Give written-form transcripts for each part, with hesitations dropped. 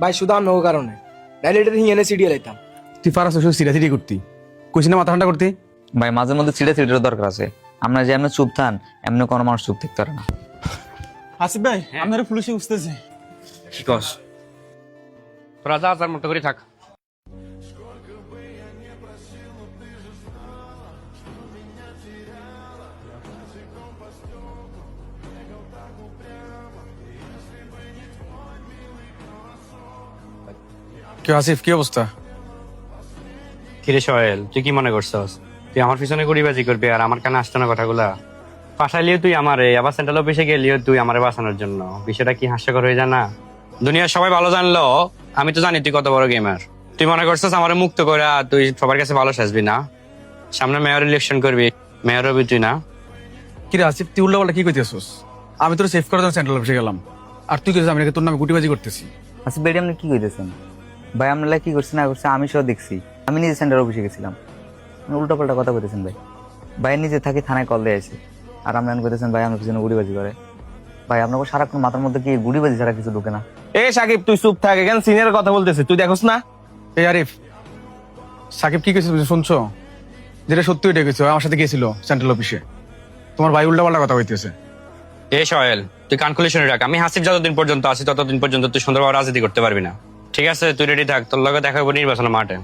ভাই শুধু আর নৌ কারণে নাইলে এটা হিঙেনে সিডিয়ে লাইতাম। তুই পারাস শুধু সিরিয়াসিটি করতি, কইছি না মাথা ঠান্ডা করতে। ভাই মাঝে মধ্যে ছিঁড়ে ছিঁড়ে দরকার আছে। আমরা যে এমনি চুপ থান, এমনি কোনো মানুষ চুপ থাকতে পারে না। আসিফ ভাই আপনার পুলিশে বুঝতেছে। কি কস? তোরা যা যার মতো করে থাক। কি আসিফ, কি অবস্থা? কিরে সোহেল, তুই কি মনে করছস তুই আমার পিছনে গুড়িবাজি করবি আর আমার কানে আসতো না কথাগুলা? পাঠাইলিও তুই আমারে, আবার সেন্ট্রাল অফিসে গেলিও তুই আমারে বাঁচানোর জন্য। বিষয়টা কি হাস্যকর হয়ে যায় না? দুনিয়ার সবাই ভালো জানলো, আমি তো জানি তুই কত বড় গেমার। তুই মনে করছস আমারে মুক্ত করে তুই সবার কাছে ভালো সাজবি না? সামনে মেয়র ইলেকশন করবি, মেয়র হবি তুই না? কি রে আসিফ, তুই উল্টা পাল্টা কি কইতেছস? আমি তোর সেভ করার জন্য সেন্ট্রাল অফিসে গেলাম, আর তুই কইছিস আমি নাকি তোর নামে গুটিবাজি করতেছি। আচ্ছা বেডি আপনি কি কইতেছেন? ভাই আমরা কি করছি না করছি আমি সব দেখছি। আমি নিজে সেন্টার অফিসে গেছিলাম। উল্টা পাল্টা কথা কইতেছেন ভাই। ভাই নিজে থাকি থানায় কল দিয়ে আসি, আর আপনি কইতেছেন ভাই আমার পিছনে গুড়িবাজি করে। ভাই আপনাকে সারাক্ষণ মাথার মধ্যে কি গুড়িবাজি ছাড়া কিছু ঢুকে না? এ সাকিব তুই চুপ থাক, এখানে সিনিয়র কথা বলতেছে, তুই দেখোস না? এই আরিফ, সাকিব কি কইছিস শুনছো? যেটা সত্যি ওইটা কইছো, আমার সাথে গেছিল সেন্ট্রাল অফিসে। তোমার ভাই উল্টা পাল্টা কথা কইতেছে। এ সোহেল, তুই কান খুলে শুনে রাখ, আমি হাসিব যতদিন পর্যন্ত আছি ততদিন পর্যন্ত তুই সুন্দরভাবে রাজনীতি করতে পারবি না। ঠিক আছে, তুই রেডি থাক, তোর লগে দেখা হবো নির্বাচন মাঠে।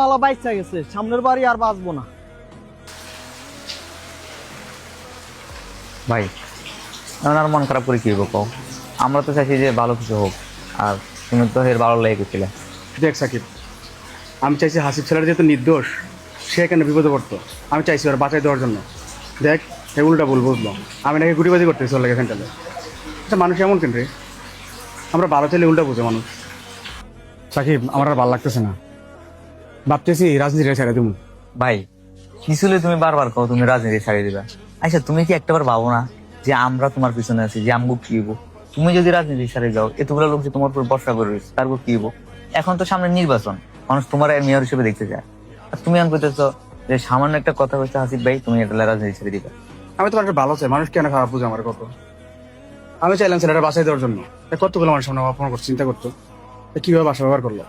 আলা বাইচা গেছে, সামনের বাড়ি আর বাঁচবো না। ভাই এখন আর মন খারাপ করে কি হইব কও? আমরা তো চাইছি যে ভালো কিছু হোক, আর তুমি তো এর ভালো লেগে গেছিলে। দেখ সাকিব, আমি চাইছি হাসিব ছেলের যেহেতু নির্দোষ, সে কেন বিপদে পড়তো, আমি চাইছি ওর বাঁচাই দেওয়ার জন্য। দেখ এ উল্টা ভুল বুঝলো, আমি নাকি গুটিবাজি করতেছি ওর লাগে সেন্ট্রালে। আচ্ছা মানুষ এমন কেন রে? আমরা ভালো চাইলে উল্টা বুঝে মানুষ। সাকিব আমার আর ভালো লাগতেছে না, ভাবতেছি রাজনীতিটা ছেড়ে দেবো। ভাই কিসুলে তুমি বারবার কও তুমি রাজনীতি ছাড়িয়ে দিবা। আচ্ছা তুমি কি একটাবার ভাবো না যে আমরা তোমার পিছনে আছি, যে আমগো কি হইব? তুমি যদি রাজনীতি ছাড়িয়ে যাও, এতগুলো লোক যে তোমার উপর ভরসা করে রয়েছে, তারপর কি হইব? এখন তো সামনে নির্বাচন, মানুষ তোমার মেয়র হিসেবে দেখতে চায়, আর তুমি আমি কইতেছো যে সামান্য একটা কথা হচ্ছে হাসিফ ভাই তুমি এটা রাজনীতি ছেড়ে দিবা। আমি তোমার একটা ভালো চাই, মানুষ কেন খারাপ বুঝে আমার কত? আমি চাইলাম ছেলেটা বাঁচাই দেওয়ার জন্য, কতগুলো মানুষ সামনে অপমান করছে, চিন্তা করতো কিভাবে বাসা ব্যবহার করলো,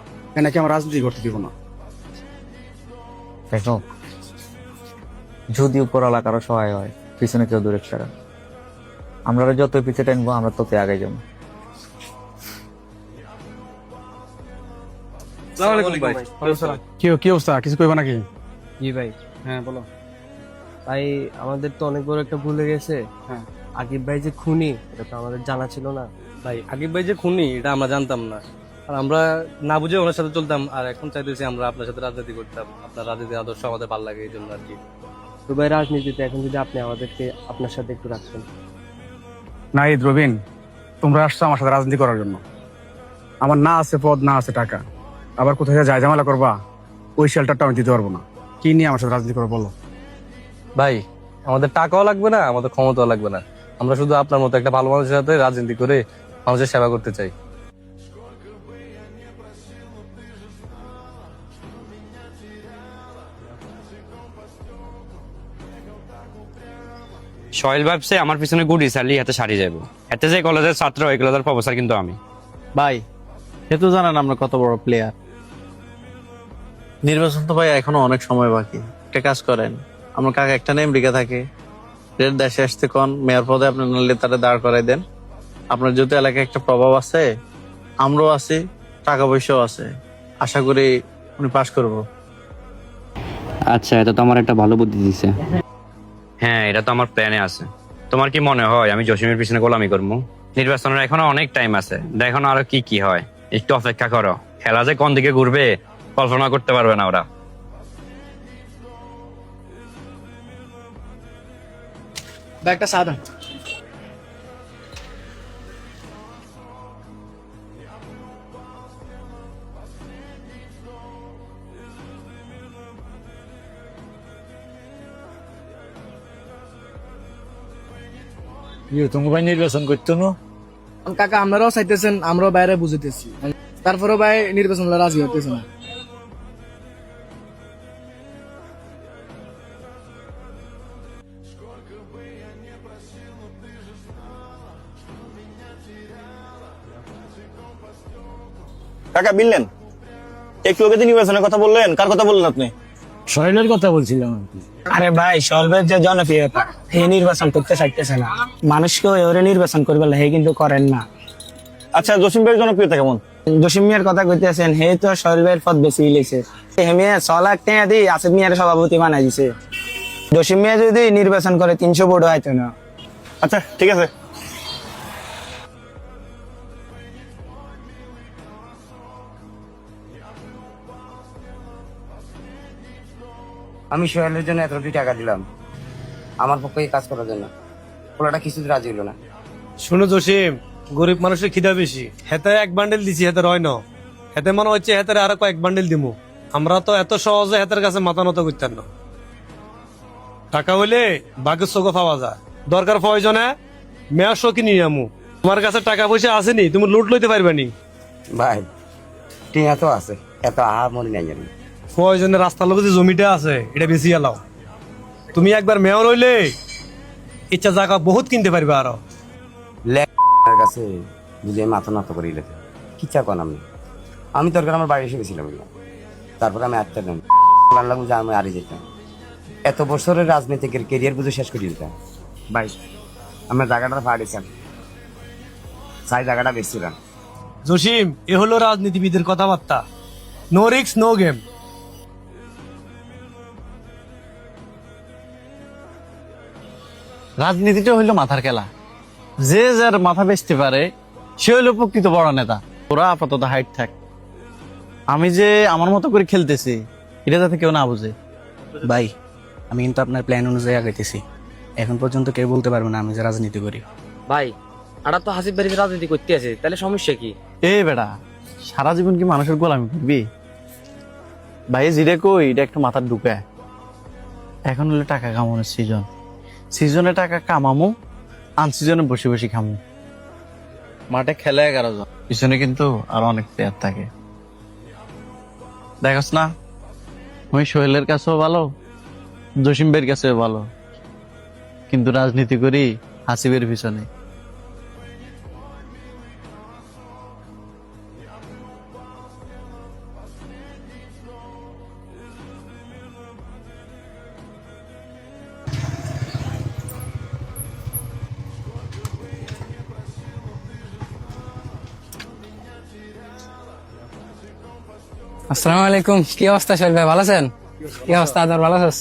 নাকি আমার রাজনীতি করতে দিব না। দেখো যদি উপরওয়ালা কারো সহায় হয়, পিছনে কেউ দূরে ছাড়া, আমরা যত পিছিয়ে টানবো আমরা ততই আগে যাবো। কি অবস্থা, কিছু কইবা নাকি? জি ভাই। হ্যাঁ বলো। ভাই আমাদের তো অনেক বড় একটা ভুলে গেছে। হ্যাঁ। আকিব ভাই যে খুনি, এটা তো আমাদের জানা ছিল না। ভাই আকিব ভাই যে খুনি এটা আমরা জানতাম না, আর আমরা না বুঝে ওনার সাথে চলতাম। আর এখন চাইতেছি আমরা আপনার সাথে রাজনীতি করতাম, আপনার রাজনীতির আদর্শ আমাদের ভালো লাগে এই জন্য আর কি। তো ভাই রাজনীতিতে এখন যদি আপনি আমাদেরকে আপনার সাথে একটু রাখতেন। নাহিদ, রবিন, তোমরা আসছো আমার সাথে রাজনীতি করার জন্য। আমার না আছে পদ, না আছে টাকা, আবার কোথায় যায় ঝামেলা করবা, ওই শেল্টারটা আমি দিতে পারবো না। কি নিয়ে আমার সাথে রাজনীতি করবো বলো? ভাই আমাদের টাকাও লাগবে না, আমাদের ক্ষমতাও লাগবে না, আমরা শুধু আপনার মতো একটা ভালো মানুষের সাথে রাজনীতি করে মানুষের সেবা করতে চাই। সোহেল ভাবছে আমার পিছনে গুড়ি চালি হাতে সারি যাবো, এতে যে কলেজের ছাত্র ওই কলেজের প্রফেসর কিন্তু আমি। ভাই সে তো জানেন আমরা কত বড় প্লেয়ার। নির্বাচন তো ভাই এখনো অনেক সময় বাকি। একটা কাজ করেন, আমার কাকা একটা নেম লিখে থাকে, রেড দেশে আসতে কোন মেয়র পদে আপনার নাহলে তারা দাঁড় করাই দেন। আপনার যেহেতু এলাকায় একটা প্রভাব আছে, আমরাও আছি, টাকা পয়সাও আছে, আশা করি উনি পাস করবো। আচ্ছা, এটা তো আমার একটা ভালো বুদ্ধি দিছে। হ্যাঁ, এটা তো আমার প্ল্যানে আছে। তোমার কি মনে হয় আমি জসিমের পিছনে গোলামি করবো? নির্বাচনের এখনো অনেক টাইম আছে, দেখো না আরো কি কি হয়। একটু অপেক্ষা করো, খেলা যে কোন দিকে ঘুরবে কল্পনা করতে পারবে না ওরা। ভাই একটা চা দেন। তুমি ভাই নির্বাচন করতো না? কাকা আপনারাও চাইতেছেন, আমরাও বাইরে বুঝিতেছি, তারপরেও ভাই নির্বাচন রাজি হতেছে না। কাকা বিললেন একটু আগে যে নির্বাচনের কথা বললেন, কার কথা বললেন আপনি? শরীরের কথা বলছিলাম আর কি। আরে ভাই সর্বের যে জনপ্রিয়তা, হে নির্বাচন করতে চাইতেছে না, মানুষকে ওরে নির্বাচন করবে হে কিন্তু করেন না। আচ্ছা, জসিম ভাইয়ের জনপ্রিয়তা কেমন? জসিম মিয়ার কথা কইতেছেন, হে তো সর্বের পদ বেশি লিখছে। হে মিয়া 6 লাখ টাকা দিয়ে আসিফ মিয়ার সভাপতি বানাই দিছে। জসিম মিয়া যদি নির্বাচন করে 300 ভোট হয়তো না। আচ্ছা ঠিক আছে। আমি সোহেলের জন্য এতটি টাকা দিলাম আমার পক্ষে এই কাজ করার জন্য, পোলাটা কিছুতে রাজি হলো না। শুনো জসিম, গরিব মানুষের খিদা বেশি। হেতে এক বান্ডেল দিছি, হেতে রয় না, হেতে মনে হচ্ছে হেতে আরো কয়েক বান্ডেল দিমু। আমরা তো এত সহজে হেতের কাছে মাথা নত করতেন না। টাকা হইলে বাঘের চোখে পাওয়া যায়, দরকার প্রয়োজনে মেয়ার শোকি নিয়ে আমু। তোমার কাছে টাকা পয়সা আসেনি, তুমি লুট লইতে পারবে নি। ভাই টিয়া তো আছে, এত আহা মনে নাই জানি। প্রয়োজনে রাস্তার লোক যে জমিটা আছে এটা বেশি এলাও। তুমি একবার মেয়র হইলে ইচ্ছা জায়গা বহুত কিনতে পারবে আরো। তার কাছে যদি আমি মাথা নত করি লেখে কি চা কন আমি দরকার আমার বাড়ি এসে গেছিলাম, তারপরে আমি আটটা নেন লাগলো যে আমি আরে যেতাম। এত বছরের রাজনীতিকের কেরিয়ার বুঝে শেষ করে দিতাম। ভাই আমার জায়গাটা ভাড়িয়েছেন, সাই জায়গাটা বেশছিলাম। জসিম, এ হলো রাজনীতিবিদের কথাবার্তা। No risk no game. রাজনীতিটা হইলো মাথার খেলা, যে যার মাথা বেচতে পারে সে হইলো প্রকৃত বড় নেতা। ওরা আপাতত হাইট থাক, আমি যে আমার মতো করে খেলতেছি এটা যাতে কেউ না বুঝে। ভাই আমি কিন্তু আপনার প্ল্যান অনুযায়ী আগাইতেছি, এখন পর্যন্ত কেউ বলতে পারবে না আমি যে রাজনীতি করি। ভাই আড়া তো হাসিফ বাড়িতে রাজনীতি করতে আছে, তাহলে সমস্যা কি? এ বেটা, সারা জীবন কি মানুষের গোলামি করবি? ভাই জিরে কই এটা একটু মাথার ঢুকায়। এখন হলো টাকা কামানোর সিজন, সিজনে টাকা কামামো, আনসিজনে বসে বসে খামো। মাঠে খেলে 11 জন, পিছনে কিন্তু আরো অনেক প্লেয়ার থাকে। দেখস না, আমি সোহেলের কাছেও ভালো, জসিম ভাইয়ের কাছেও ভালো, কিন্তু রাজনীতি করি হাসিবের পিছনে। আসসালামু আলাইকুম। কি অবস্থা সোহেল ভাই, ভালো আছেন? কি অবস্থা আদার, ভালো আছিস?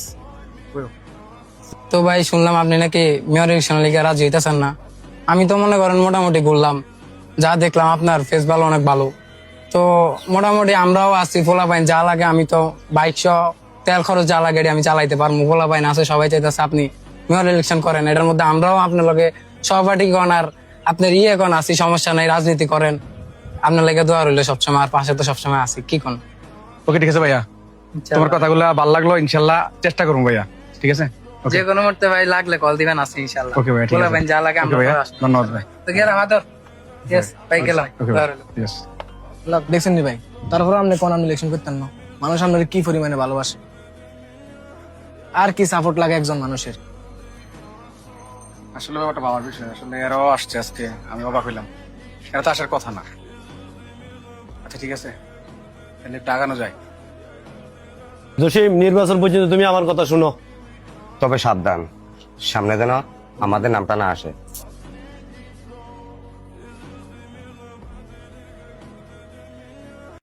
তো ভাই শুনলাম আপনি নাকি মেয়র ইলেকশন লিগে রাজি হইতেছেন না। আমি তো মনে করেন মোটামুটি ঘুরলাম, যা দেখলাম আপনার ফেস ভালো, অনেক ভালো। তো মোটামুটি আমরাও আছি, ফোলা পাইন যা লাগে আমি তো বাইক সহ তেল খরচ যা লাগে আমি চালাইতে পারবো। ফোলা পাইন আছে, সবাই চাইতেছে আপনি মেয়র ইলেকশন করেন। এটার মধ্যে আমরাও আপনার লগে সহপাঠী করেন আর আপনার কোন আছি, সমস্যা নাই, রাজনীতি করেন। আপনার লেগে দোয়া রইলো সবসময়, আর পাশে তো সবসময় আছি। কি কোন? ওকে ঠিক আছে ভাইয়া, তোমার কথাগুলো ভালো লাগলো, ইনশাল্লাহ চেষ্টা করবো ভাইয়া। ঠিক আছে, যে কোনো মুহূর্তে ভাই লাগলে কল দিবেন, আছে ইনশাআল্লাহ। ওকে ভাইয়া, ঠিক আছে। যা লাগে আমরা ধন্যবাদ ভাই। তো গেলাম আদর। ইয়েস ভাই, গেলাম। দেখছেন নি ভাই, তারপরে আপনি কোন ইলেকশন করতেন না? মানুষ আপনার কি পরিমাণে ভালোবাসে, আর কি সাপোর্ট লাগে একজন মানুষের। আসলে ব্যাপারটা ভাবার বিষয়, আসলে এরাও আসছে আজকে, আমি অবাক হইলাম, এরা তো আসার কথা না। আচ্ছা ঠিক আছে, তাহলে একটু আগানো যায়। জসিম, নির্বাচন পর্যন্ত তুমি আমার কথা শুনো। তবে সাবধান, সামনে যেন আমাদের নামটা না আসে।